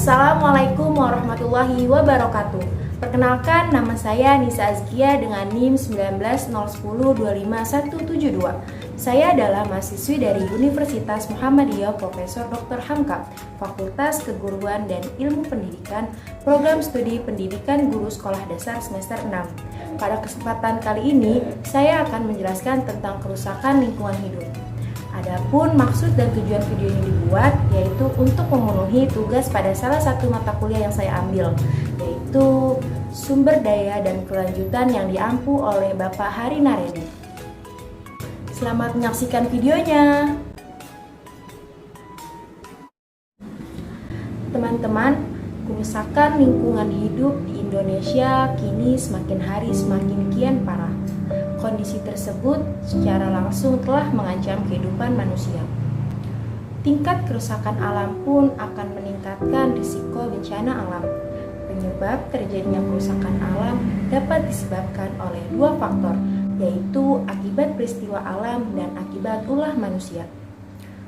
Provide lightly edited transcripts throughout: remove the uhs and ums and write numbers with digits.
Assalamualaikum warahmatullahi wabarakatuh. Perkenalkan, nama saya Nisa Azkia dengan NIM 1901025172. Saya adalah mahasiswi dari Universitas Muhammadiyah Profesor Dr. Hamka, Fakultas Keguruan dan Ilmu Pendidikan, Program Studi Pendidikan Guru Sekolah Dasar semester 6. Pada kesempatan kali ini, saya akan menjelaskan tentang kerusakan lingkungan hidup. Adapun maksud dan tujuan video ini dibuat yaitu untuk memenuhi tugas pada salah satu mata kuliah yang saya ambil, yaitu sumber daya dan kelanjutan yang diampu oleh Bapak Hari Naredi. Selamat menyaksikan videonya. Teman-teman, kerusakan lingkungan hidup di Indonesia kini semakin hari semakin kian parah. Kondisi tersebut secara langsung telah mengancam kehidupan manusia. Tingkat kerusakan alam pun akan meningkatkan risiko bencana alam. Penyebab terjadinya kerusakan alam dapat disebabkan oleh dua faktor, yaitu akibat peristiwa alam dan akibat ulah manusia.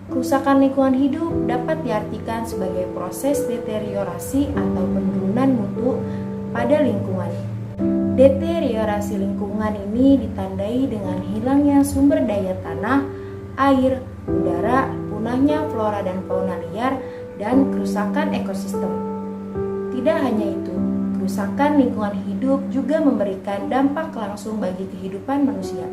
Kerusakan lingkungan hidup dapat diartikan sebagai proses deteriorasi atau penurunan mutu pada lingkungan. Deteriorasi lingkungan ini ditandai dengan hilangnya sumber daya tanah, air, udara, punahnya flora dan fauna liar, dan kerusakan ekosistem. Tidak hanya itu, kerusakan lingkungan hidup juga memberikan dampak langsung bagi kehidupan manusia.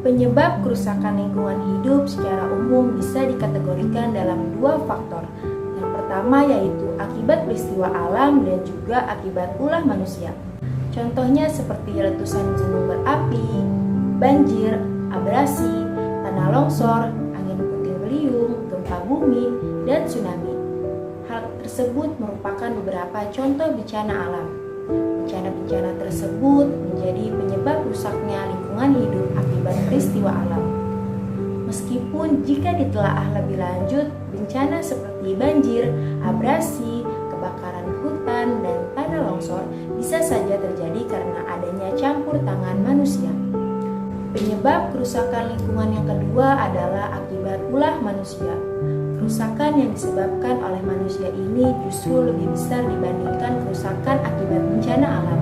Penyebab kerusakan lingkungan hidup secara umum bisa dikategorikan dalam dua faktor. Yang pertama yaitu akibat peristiwa alam dan juga akibat ulah manusia. Contohnya seperti letusan gunung berapi, banjir, abrasi, tanah longsor, angin puting beliung, gempa bumi, dan tsunami. Hal tersebut merupakan beberapa contoh bencana alam. Bencana-bencana tersebut menjadi penyebab rusaknya lingkungan hidup akibat peristiwa alam. Meskipun jika ditelaah lebih lanjut, bencana seperti banjir, abrasi, kebakaran hutan, dan tanah longsor bisa saja terjadi karena adanya campur tangan manusia. Penyebab kerusakan lingkungan yang kedua adalah akibat ulah manusia. Kerusakan yang disebabkan oleh manusia ini justru lebih besar dibandingkan kerusakan akibat bencana alam.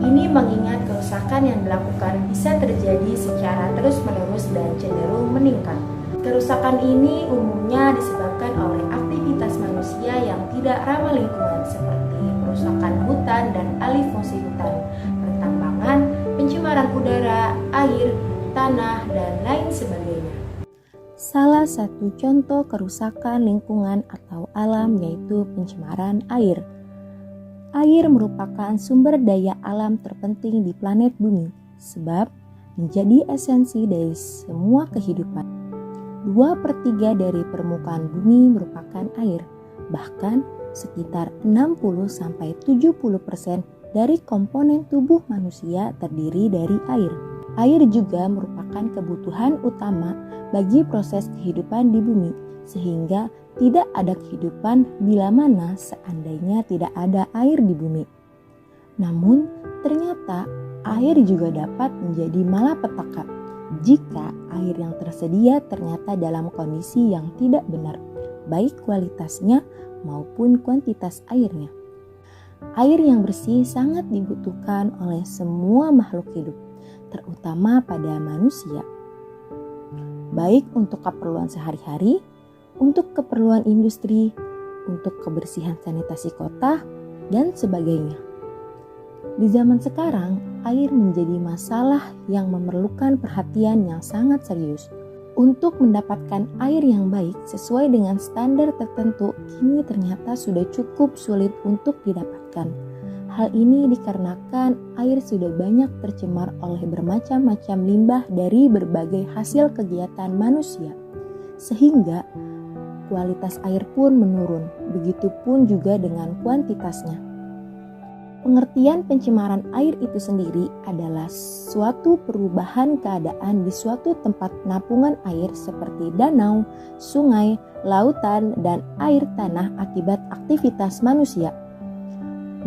Ini mengingat kerusakan yang dilakukan bisa terjadi secara terus-menerus dan cenderung meningkat. Kerusakan ini umumnya disebabkan oleh aktivitas manusia yang tidak ramah lingkungan seperti perusakan hutan dan alih fungsi hutan, pertambangan, pencemaran udara, air, tanah, dan lain sebagainya. Salah satu contoh kerusakan lingkungan atau alam yaitu pencemaran air. Air merupakan sumber daya alam terpenting di planet bumi, sebab menjadi esensi dari semua kehidupan. 2/3 dari permukaan bumi merupakan air, bahkan sekitar 60-70% dari komponen tubuh manusia terdiri dari air. Air juga merupakan kebutuhan utama bagi proses kehidupan di bumi, sehingga tidak ada kehidupan bila mana seandainya tidak ada air di bumi. Namun, ternyata air juga dapat menjadi malapetaka jika air yang tersedia ternyata dalam kondisi yang tidak benar, baik kualitasnya maupun kuantitas airnya. Air yang bersih sangat dibutuhkan oleh semua makhluk hidup, terutama pada manusia. Baik untuk keperluan sehari-hari, untuk keperluan industri, untuk kebersihan sanitasi kota, dan sebagainya. Di zaman sekarang, air menjadi masalah yang memerlukan perhatian yang sangat serius. Untuk mendapatkan air yang baik sesuai dengan standar tertentu, kini ternyata sudah cukup sulit untuk didapatkan. Hal ini dikarenakan air sudah banyak tercemar oleh bermacam-macam limbah dari berbagai hasil kegiatan manusia, sehingga kualitas air pun menurun, begitupun juga dengan kuantitasnya. Pengertian pencemaran air itu sendiri adalah suatu perubahan keadaan di suatu tempat penampungan air seperti danau, sungai, lautan, dan air tanah akibat aktivitas manusia.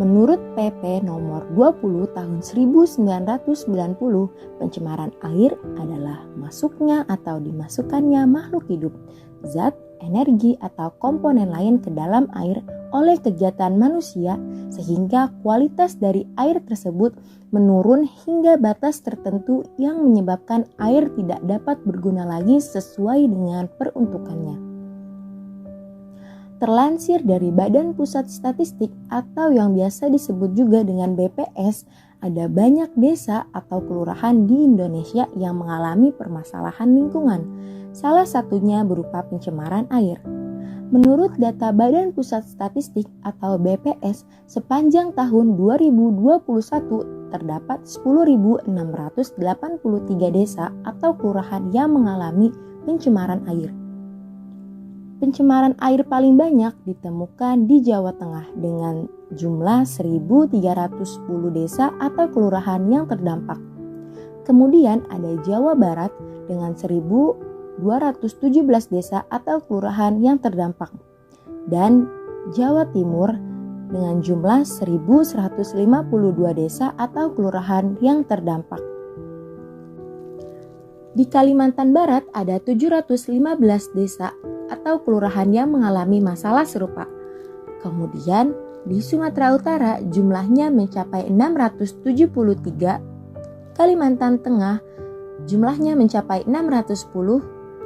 Menurut PP nomor 20 tahun 1990, pencemaran air adalah masuknya atau dimasukkannya makhluk hidup zat, energi, atau komponen lain ke dalam air oleh kegiatan manusia sehingga kualitas dari air tersebut menurun hingga batas tertentu yang menyebabkan air tidak dapat berguna lagi sesuai dengan peruntukannya. Terlansir dari Badan Pusat Statistik atau yang biasa disebut juga dengan BPS, ada banyak desa atau kelurahan di Indonesia yang mengalami permasalahan lingkungan. Salah satunya berupa pencemaran air. Menurut data Badan Pusat Statistik atau BPS, sepanjang tahun 2021 terdapat 10.683 desa atau kelurahan yang mengalami pencemaran air. Pencemaran air paling banyak ditemukan di Jawa Tengah dengan jumlah 1.310 desa atau kelurahan yang terdampak. Kemudian ada Jawa Barat dengan 1.217 desa atau kelurahan yang terdampak. Dan Jawa Timur dengan jumlah 1.152 desa atau kelurahan yang terdampak. Di Kalimantan Barat ada 715 desa atau kelurahan yang mengalami masalah serupa. Kemudian di Sumatera Utara jumlahnya mencapai 673, Kalimantan Tengah jumlahnya mencapai 610,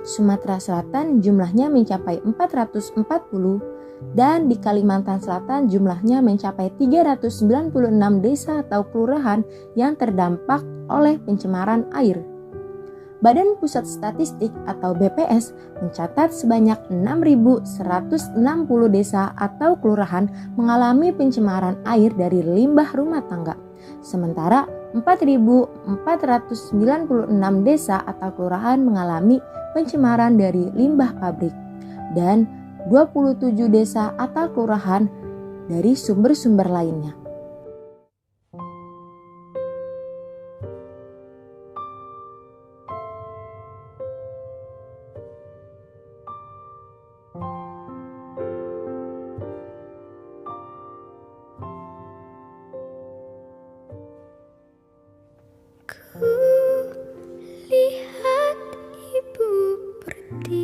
Sumatera Selatan jumlahnya mencapai 440, dan di Kalimantan Selatan jumlahnya mencapai 396 desa atau kelurahan yang terdampak oleh pencemaran air. Badan Pusat Statistik atau BPS mencatat sebanyak 6.160 desa atau kelurahan mengalami pencemaran air dari limbah rumah tangga. Sementara 4.496 desa atau kelurahan mengalami pencemaran dari limbah pabrik dan 27 desa atau kelurahan dari sumber-sumber lainnya. Lihat ibu pertiwi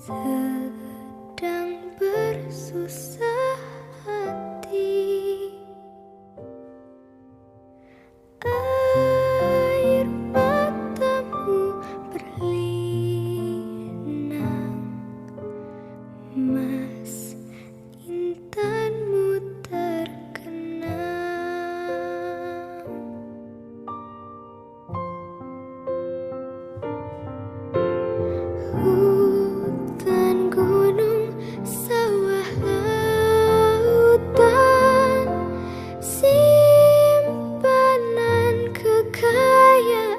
sedang bersusah hati. Air matamu berlinang, mas intanmu hutan, gunung, sawah, lautan, simpanan kekayaan.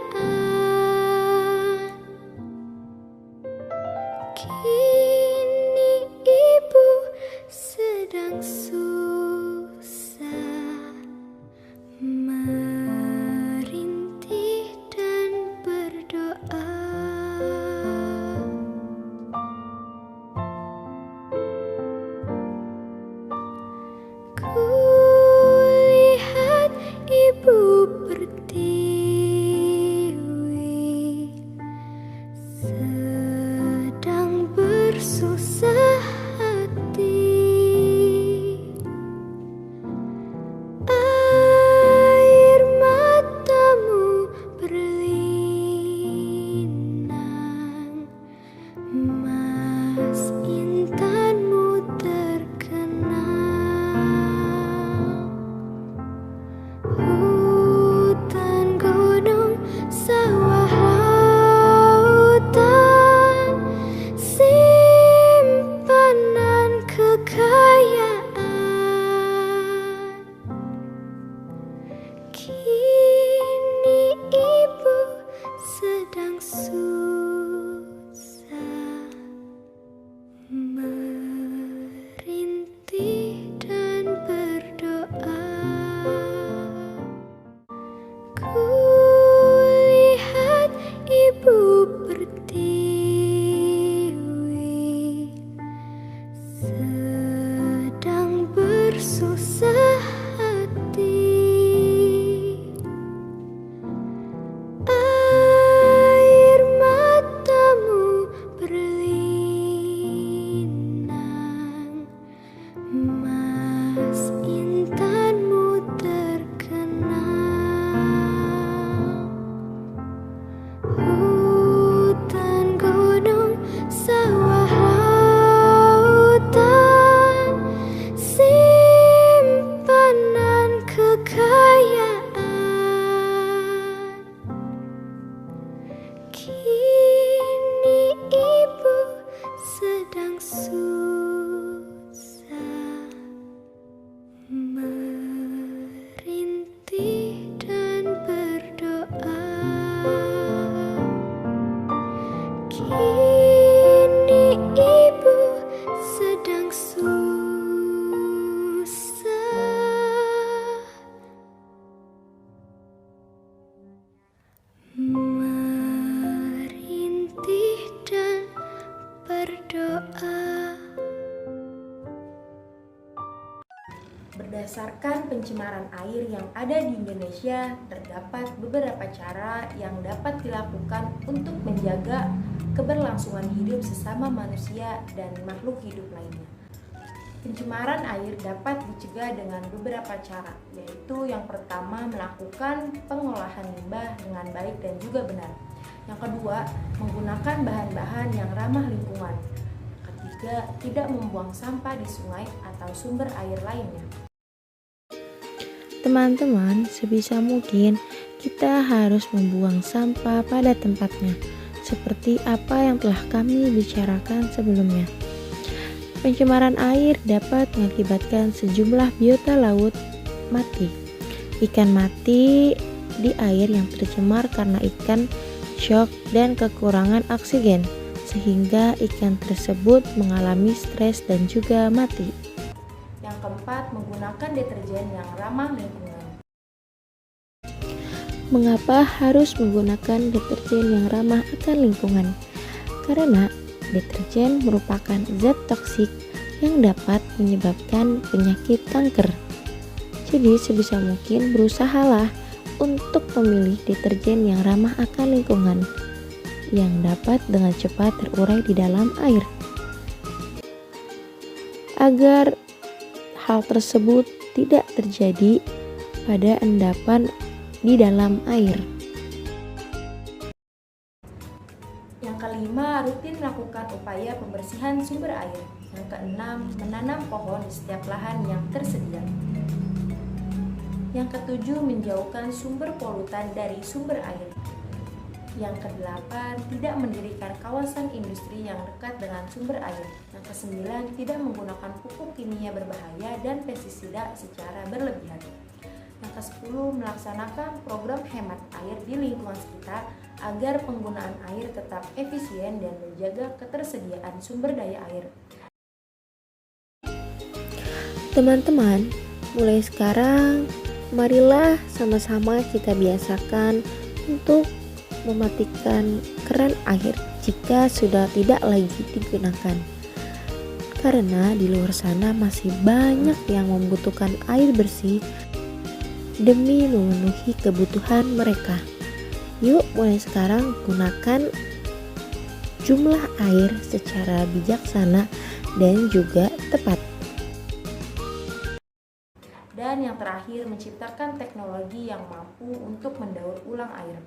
Kini ibu sedang susah merintih dan berdoa. Kulihat ibu pertiwi sedang bersusah hati. Air matamu berlinang, mas intanmu terkenang. Hutan, gunung, sawah, lautan, Kini ibu sedang susah merintih dan berdoa. Berdasarkan pencemaran air yang ada di Indonesia, terdapat beberapa cara yang dapat dilakukan untuk menjaga keberlangsungan hidup sesama manusia dan makhluk hidup lainnya. Pencemaran air dapat dicegah dengan beberapa cara, yaitu yang pertama melakukan pengolahan limbah dengan baik dan juga benar. Yang kedua, menggunakan bahan-bahan yang ramah lingkungan. Ketiga, tidak membuang sampah di sungai atau sumber air lainnya. Teman-teman, sebisa mungkin kita harus membuang sampah pada tempatnya, seperti apa yang telah kami bicarakan sebelumnya. Pencemaran air dapat mengakibatkan sejumlah biota laut mati. Ikan mati di air yang tercemar karena ikan shock dan kekurangan oksigen, sehingga ikan tersebut mengalami stres dan juga mati. Yang keempat, menggunakan deterjen yang ramah lingkungan. Mengapa harus menggunakan deterjen yang ramah akan lingkungan? Karena deterjen merupakan zat toksik yang dapat menyebabkan penyakit kanker. Jadi sebisa mungkin berusahalah untuk memilih deterjen yang ramah akan lingkungan yang dapat dengan cepat terurai di dalam air. Agar hal tersebut tidak terjadi pada endapan di dalam air. Yang kelima, rutin melakukan upaya pembersihan sumber air. Yang keenam, menanam pohon di setiap lahan yang tersedia. Yang ketujuh, menjauhkan sumber polutan dari sumber air. Yang kedelapan, tidak mendirikan kawasan industri yang dekat dengan sumber air. Yang kesembilan, tidak menggunakan pupuk kimia berbahaya dan pestisida secara berlebihan. Yang kesepuluh, melaksanakan program hemat air di lingkungan sekitar agar penggunaan air tetap efisien dan menjaga ketersediaan sumber daya air. Teman-teman, mulai sekarang marilah sama-sama kita biasakan untuk mematikan keran air jika sudah tidak lagi digunakan. Karena di luar sana masih banyak yang membutuhkan air bersih demi memenuhi kebutuhan mereka. Yuk mulai sekarang gunakan jumlah air secara bijaksana dan juga tepat. Dan yang terakhir, menciptakan teknologi yang mampu untuk mendaur ulang air.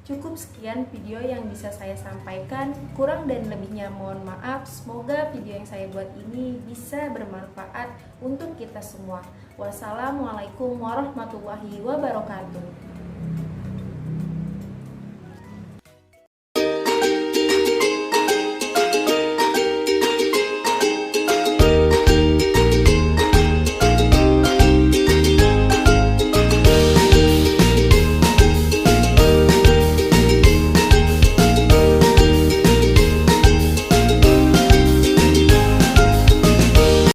Cukup sekian video yang bisa saya sampaikan. Kurang dan lebihnya mohon maaf. Semoga video yang saya buat ini bisa bermanfaat untuk kita semua. Wassalamualaikum warahmatullahi wabarakatuh.